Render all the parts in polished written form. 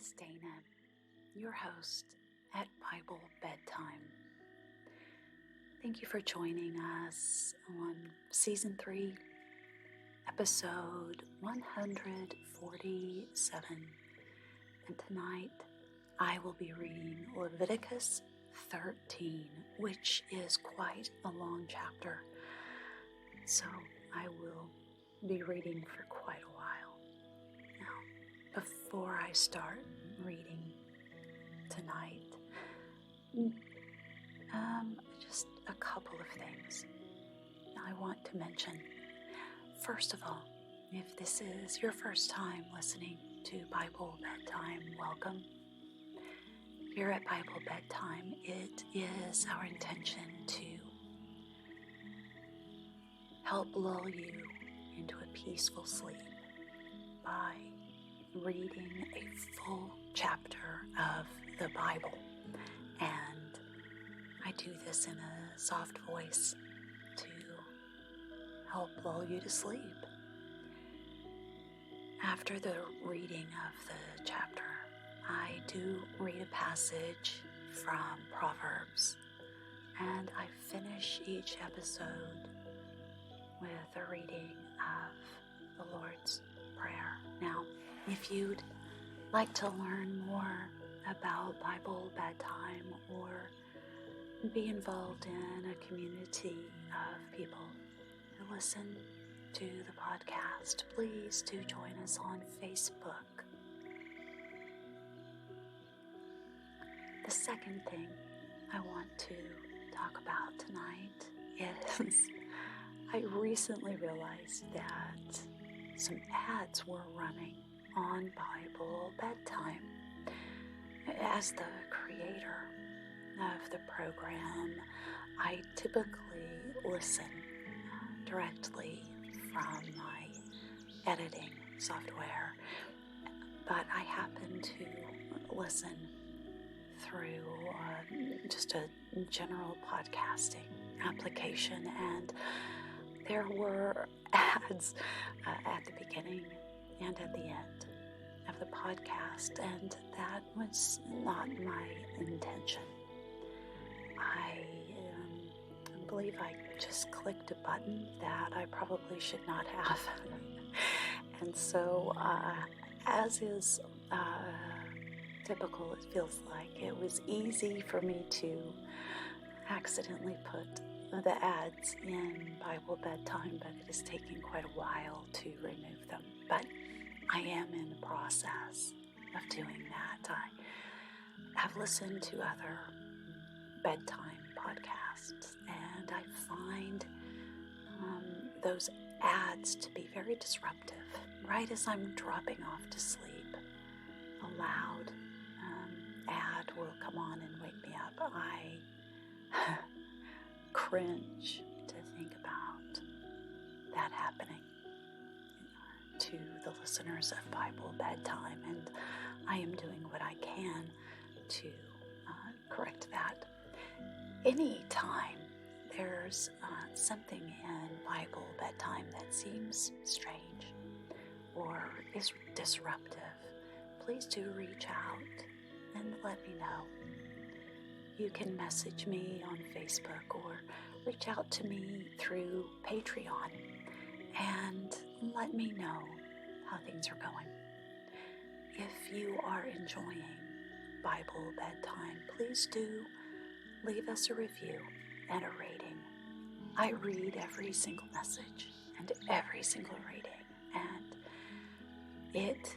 is Dana, your host at Bible Bedtime. Thank you for joining us on Season 3, Episode 147. And tonight I will be reading Leviticus 13, which is quite a long chapter. So I will be reading for quite a while. Now, before I start reading tonight, just a couple of things I want to mention. First of all, if this is your first time listening to Bible Bedtime, welcome. Here at Bible Bedtime, it is our intention to help lull you into a peaceful sleep by reading a full chapter of the Bible. And I do this in a soft voice to help lull you to sleep. After the reading of the chapter, I do read a passage from Proverbs, and I finish each episode with a reading of the Lord's Prayer. Now, if you'd like to learn more about Bible Bedtime or be involved in a community of people who listen to the podcast, please do join us on Facebook. The second thing I want to talk about tonight is I recently realized that some ads were running on Bible Bedtime. As the creator of the program, I typically listen directly from my editing software, but I happen to listen through just a general podcasting application, and there were ads at the beginning and at the end of the podcast, and that was not my intention. I believe I just clicked a button that I probably should not have. And so, as is typical, it feels like it was easy for me to accidentally put the ads in Bible Bedtime, but it is taking quite a while to remove them. But I am in the process of doing that. I have listened to other bedtime podcasts, and I find those ads to be very disruptive. Right as I'm dropping off to sleep, a loud ad will come on and wake me up. I cringe to think about that happening to the listeners of Bible Bedtime, and I am doing what I can to correct that. Anytime there's something in Bible Bedtime that seems strange or is disruptive, please do reach out and let me know. You can message me on Facebook or reach out to me through Patreon and let me know how things are going. If you are enjoying Bible Bedtime, please do leave us a review and a rating. I read every single message and every single rating, and it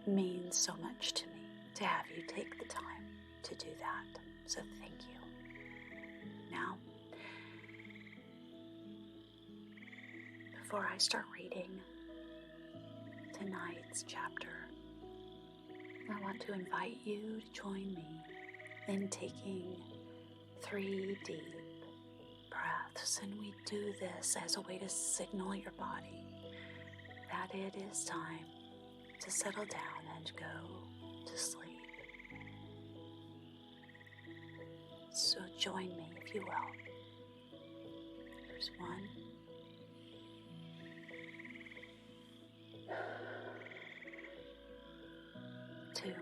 means so much to me to have you take the time to do that. So thank you. Now, before I start reading tonight's chapter, I want to invite you to join me in taking 3 deep breaths. And we do this as a way to signal your body that it is time to settle down and go to sleep. So join me, if you will. Here's 1. 2.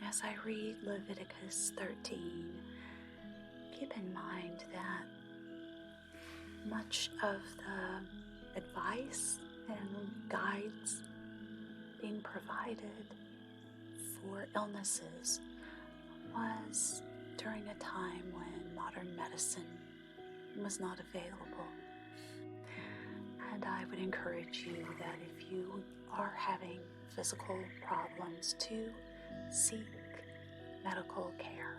as I read Leviticus 13, keep in mind that much of the advice and guides being provided for illnesses was during a time when modern medicine was not available. And I would encourage you that if you are having physical problems, to seek medical care,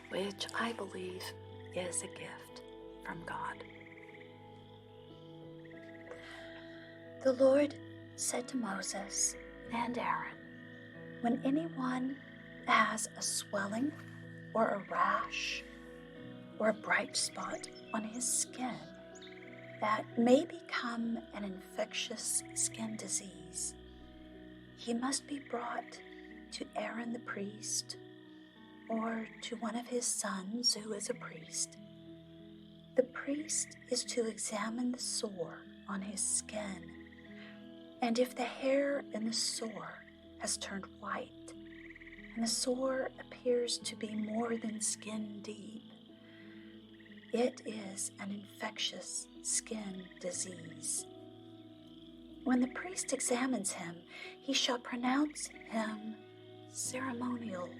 which I believe is a gift from God. The Lord said to Moses and Aaron, when anyone has a swelling or a rash or a bright spot on his skin that may become an infectious skin disease, he must be brought to Aaron the priest or to one of his sons who is a priest. The priest is to examine the sore on his skin, and if the hair in the sore has turned white and the sore appears to be more than skin deep, it is an infectious skin disease. When the priest examines him, he shall pronounce him ceremonially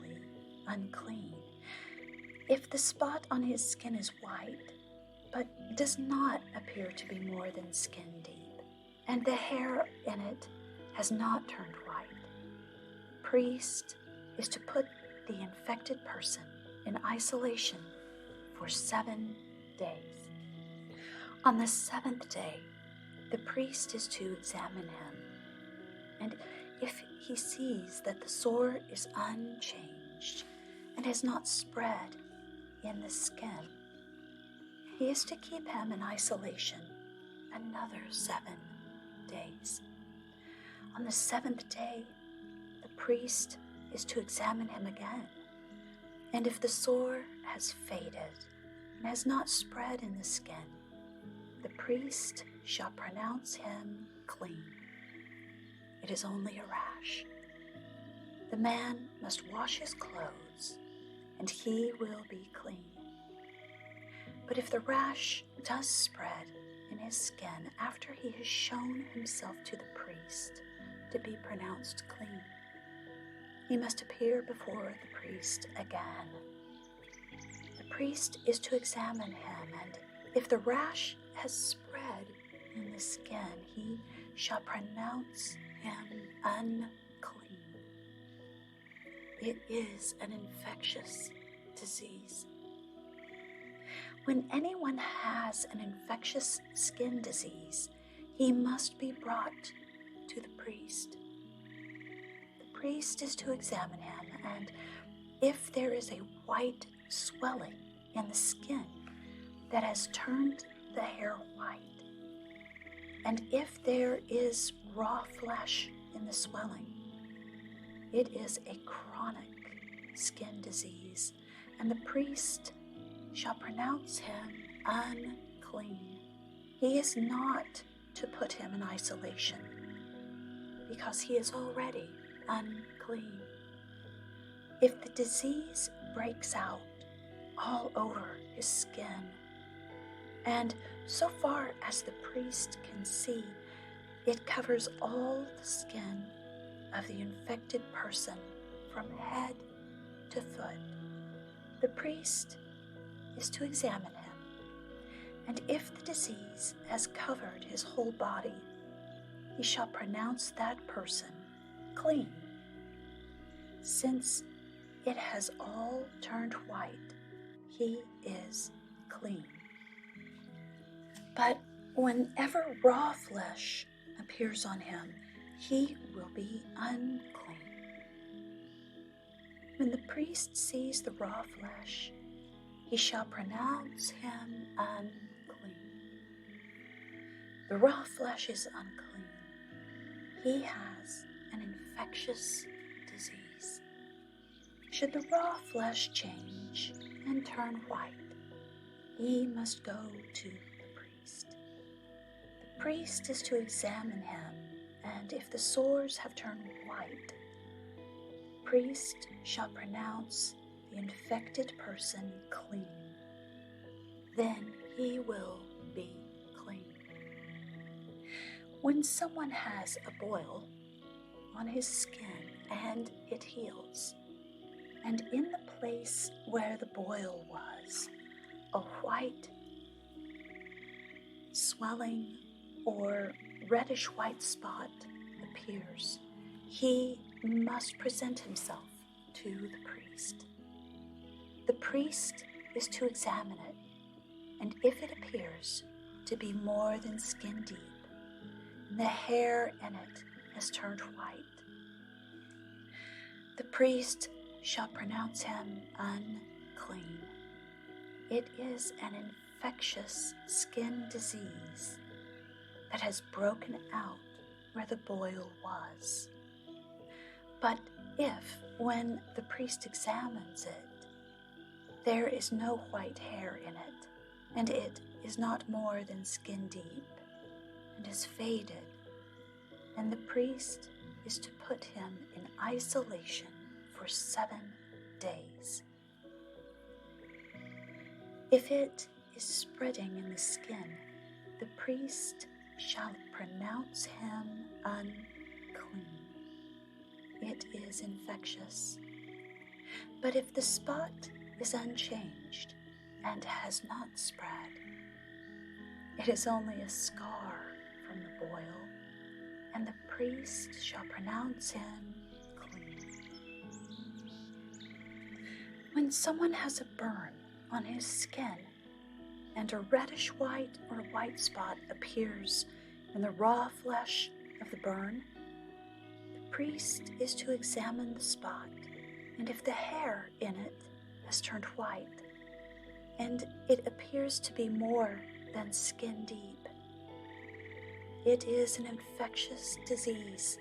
unclean. If the spot on his skin is white, but does not appear to be more than skin deep, and the hair in it has not turned white, the priest is to put the infected person in isolation for 7 days. On the 7th day, the priest is to examine him, and if he sees that the sore is unchanged and has not spread in the skin, he is to keep him in isolation another 7 days. On the 7th day, the priest is to examine him again, and if the sore has faded and has not spread in the skin, the priest shall pronounce him clean. It is only a rash. The man must wash his clothes, and he will be clean. But if the rash does spread in his skin after he has shown himself to the priest to be pronounced clean, he must appear before the priest again. The priest is to examine him, and if the rash has spread in the skin, he shall pronounce him unclean. It is an infectious disease. When anyone has an infectious skin disease, he must be brought to the priest. The priest is to examine him, and if there is a white swelling in the skin that has turned the hair white, and if there is raw flesh in the swelling, it is a chronic skin disease, and the priest shall pronounce him unclean. He is not to put him in isolation, because he is already unclean. If the disease breaks out all over his skin, and so far as the priest can see, it covers all the skin of the infected person from head to foot, the priest is to examine him, and if the disease has covered his whole body, he shall pronounce that person clean. Since it has all turned white, he is clean. But whenever raw flesh appears on him, he will be unclean. When the priest sees the raw flesh, he shall pronounce him unclean. The raw flesh is unclean. He has an infectious disease. Should the raw flesh change and turn white, he must go to the priest. The priest is to examine him, and if the sores have turned white, the priest shall pronounce the infected person clean. Then he will be clean. When someone has a boil on his skin and it heals, and in the place where the boil was, a white swelling or reddish white spot appears, he must present himself to the priest. The priest is to examine it, and if it appears to be more than skin deep, and the hair in it has turned white, the priest shall pronounce him unclean. It is an infectious skin disease that has broken out where the boil was. But if, when the priest examines it, there is no white hair in it, and it is not more than skin deep, and is faded, then the priest is to put him in isolation for 7 days. If it is spreading in the skin, the priest shall pronounce him unclean. It is infectious. But if the spot is unchanged and has not spread, it is only a scar from the boil, and the priest shall pronounce him clean. When someone has a burn on his skin, and a reddish white or white spot appears in the raw flesh of the burn, the priest is to examine the spot, and if the hair in it has turned white, and it appears to be more than skin deep, it is an infectious disease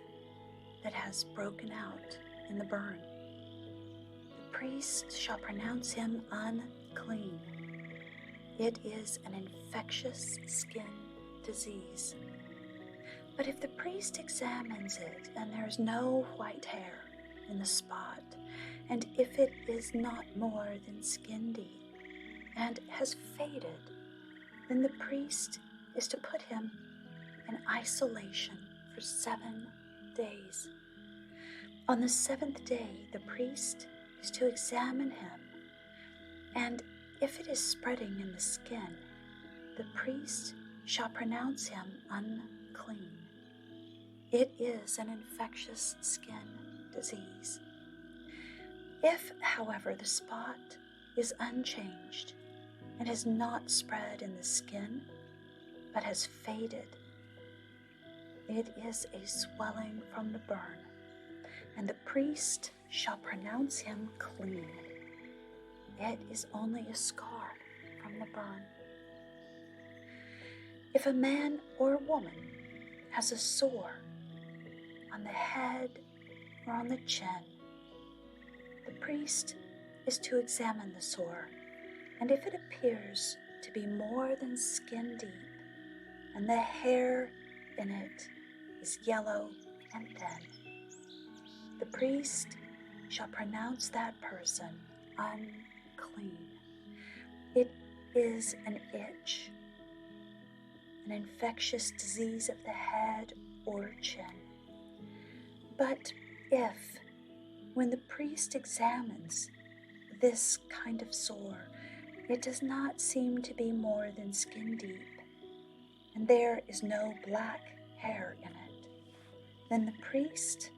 that has broken out in the burn. The priest shall pronounce him unclean. It is an infectious skin disease. But if the priest examines it and there is no white hair in the spot, and if it is not more than skin deep and has faded, then the priest is to put him in isolation for 7 days. On the 7th day, the priest is to examine him, and if it is spreading in the skin, the priest shall pronounce him unclean. It is an infectious skin disease. If, however, the spot is unchanged and has not spread in the skin, but has faded, it is a swelling from the burn, and the priest shall pronounce him clean. It is only a scar from the burn. If a man or a woman has a sore on the head or on the chin, the priest is to examine the sore, and if it appears to be more than skin deep, and the hair in it is yellow and thin, the priest shall pronounce that person unclean. It is an itch, an infectious disease of the head or chin. But if, when the priest examines this kind of sore, it does not seem to be more than skin deep, and there is no black hair in it, then the priest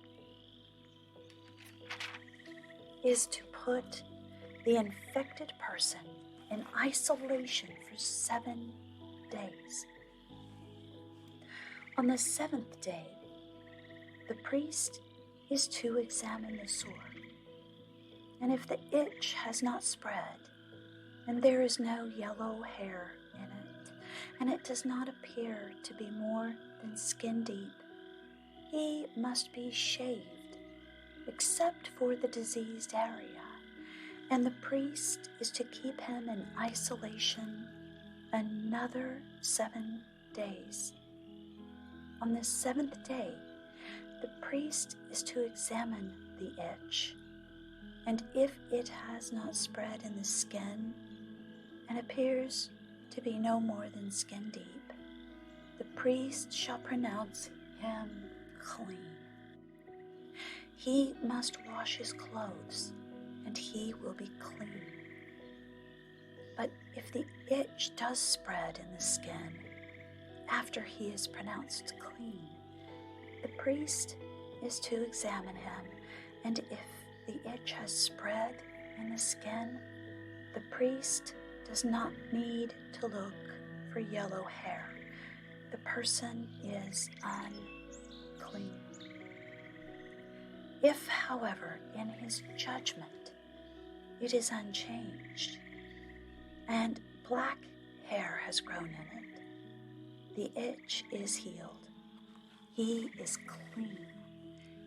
is to put the infected person in isolation for 7 days. On the 7th day, the priest is to examine the sore, and if the itch has not spread, and there is no yellow hair in it, and it does not appear to be more than skin deep, he must be shaved, except for the diseased area, and the priest is to keep him in isolation another 7 days. On the 7th day, the priest is to examine the itch, and if it has not spread in the skin and appears to be no more than skin deep, the priest shall pronounce him clean. He must wash his clothes, and he will be clean. But if the itch does spread in the skin after he is pronounced clean, the priest is to examine him, and if the itch has spread in the skin, the priest does not need to look for yellow hair. The person is unclean. If, however, in his judgment it is unchanged, and black hair has grown in it, the itch is healed. He is clean,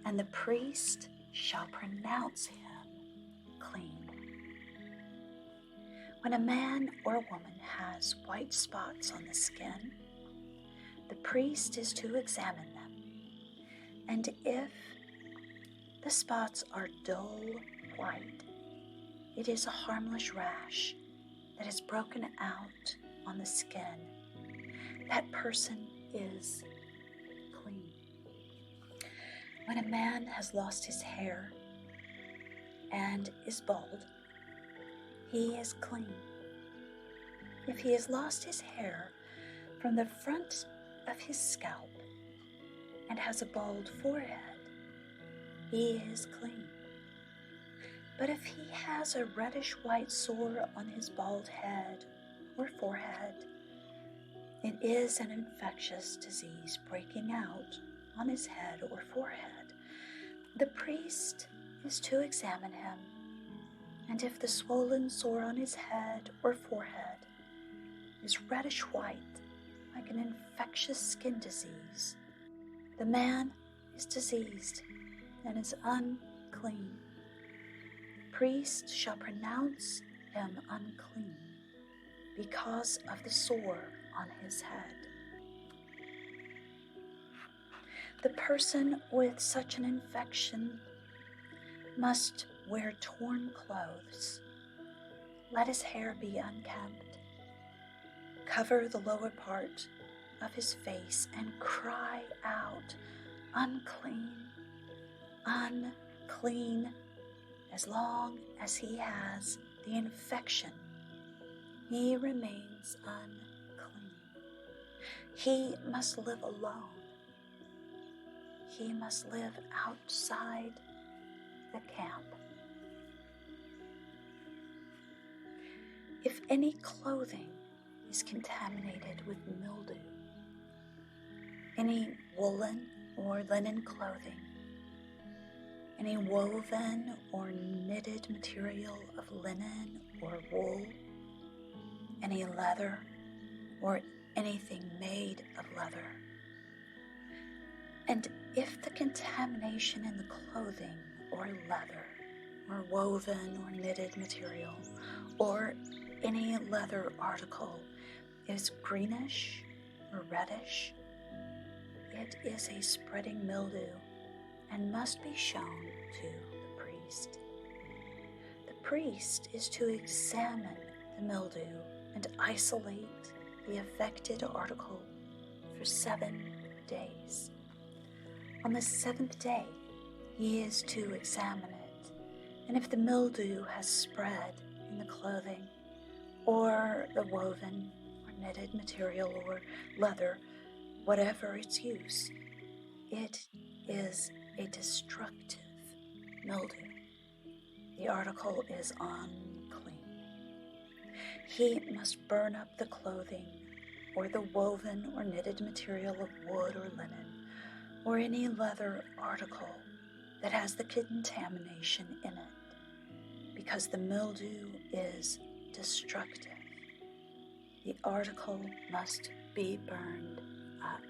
and the priest shall pronounce him clean. When a man or a woman has white spots on the skin, the priest is to examine them, and if the spots are dull white, it is a harmless rash that is broken out on the skin. That person is clean. When a man has lost his hair and is bald, he is clean. If he has lost his hair from the front of his scalp and has a bald forehead, he is clean. But if he has a reddish-white sore on his bald head or forehead, it is an infectious disease breaking out on his head or forehead. The priest is to examine him, and if the swollen sore on his head or forehead is reddish-white, like an infectious skin disease, the man is diseased and is unclean. The priest shall pronounce him unclean because of the sore on his head. The person with such an infection must wear torn clothes. Let his hair be unkempt. Cover the lower part of his face and cry out, unclean, unclean. As long as he has the infection, he remains unclean. He must live alone. He must live outside the camp. If any clothing is contaminated with mildew, any woolen or linen clothing, any woven or knitted material of linen or wool, any leather or anything made of leather, and if the contamination in the clothing or leather or woven or knitted material or any leather article is greenish or reddish, it is a spreading mildew and must be shown to the priest. The priest is to examine the mildew and isolate the affected article for 7 days. On the 7th day, he is to examine it, and if the mildew has spread in the clothing or the woven or knitted material or leather, whatever its use, it is a destructive mildew. The article is unclean. He must burn up the clothing or the woven or knitted material of wood or linen or any leather article that has the contamination in it, because the mildew is destructive. The article must be burned up.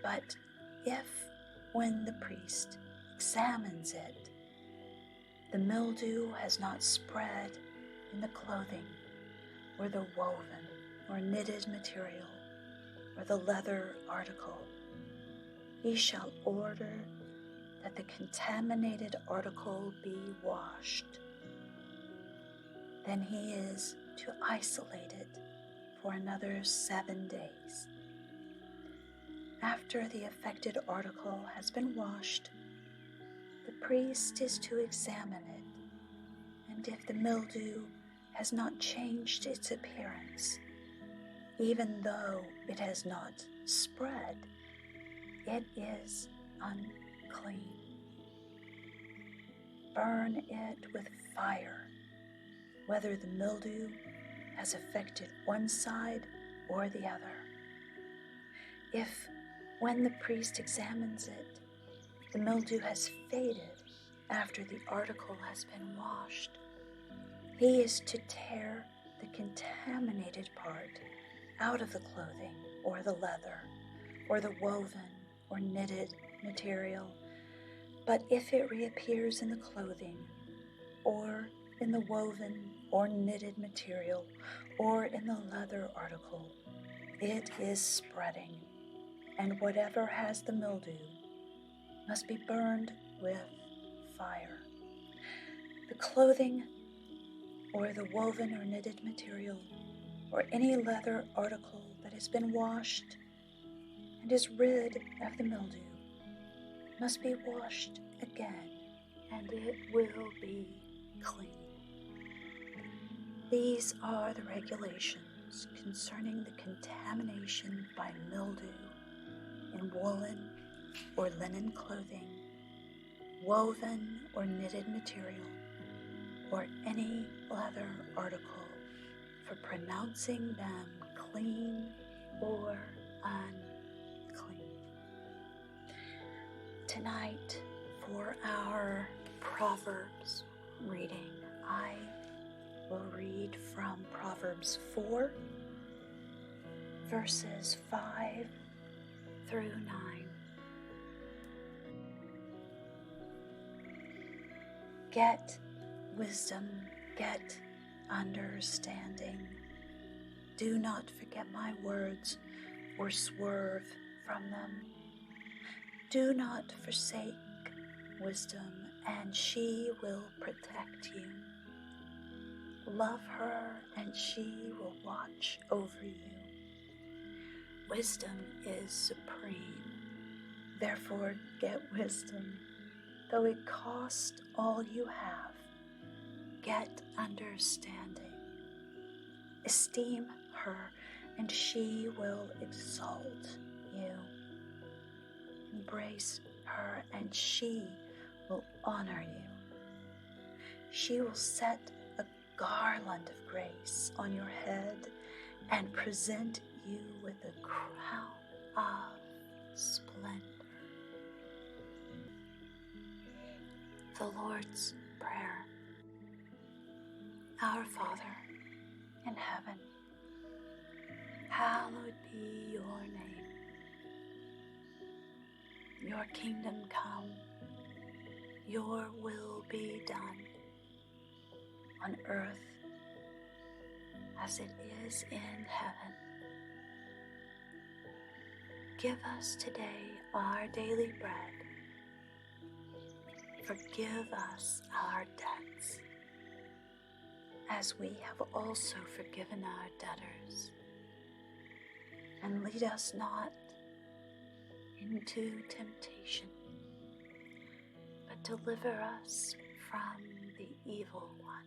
But if, when the priest examines it, the mildew has not spread in the clothing or the woven or knitted material or the leather article, he shall order that the contaminated article be washed. Then he is to isolate it for another 7 days. After the affected article has been washed, the priest is to examine it, and if the mildew has not changed its appearance, even though it has not spread, it is unclean. Burn it with fire, whether the mildew has affected one side or the other. If, when the priest examines it, the mildew has faded after the article has been washed, he is to tear the contaminated part out of the clothing or the leather or the woven or knitted material. But if it reappears in the clothing or in the woven or knitted material or in the leather article, it is spreading, and whatever has the mildew must be burned with fire. The clothing or the woven or knitted material or any leather article that has been washed and is rid of the mildew must be washed again, and it will be clean. These are the regulations concerning the contamination by mildew in woolen or linen clothing, woven or knitted material, or any leather article, for pronouncing them clean or unclean. Tonight, for our Proverbs reading, I will read from Proverbs 4, verses 5 through 9. Get wisdom, get understanding. Do not forget my words or swerve from them. Do not forsake wisdom, and she will protect you. Love her, and she will watch over you. Wisdom is supreme. Therefore, get wisdom, though it cost all you have. Get understanding. Esteem her, and she will exalt you. Embrace her, and she will honor you. She will set a garland of grace on your head and present you with a crown of splendor. The Lord's Prayer. Our Father in heaven, hallowed be your name. Your kingdom come, your will be done, on earth as it is in heaven. Give us today our daily bread. Forgive us our debts, as we have also forgiven our debtors. And lead us not into temptation, but deliver us from the evil one.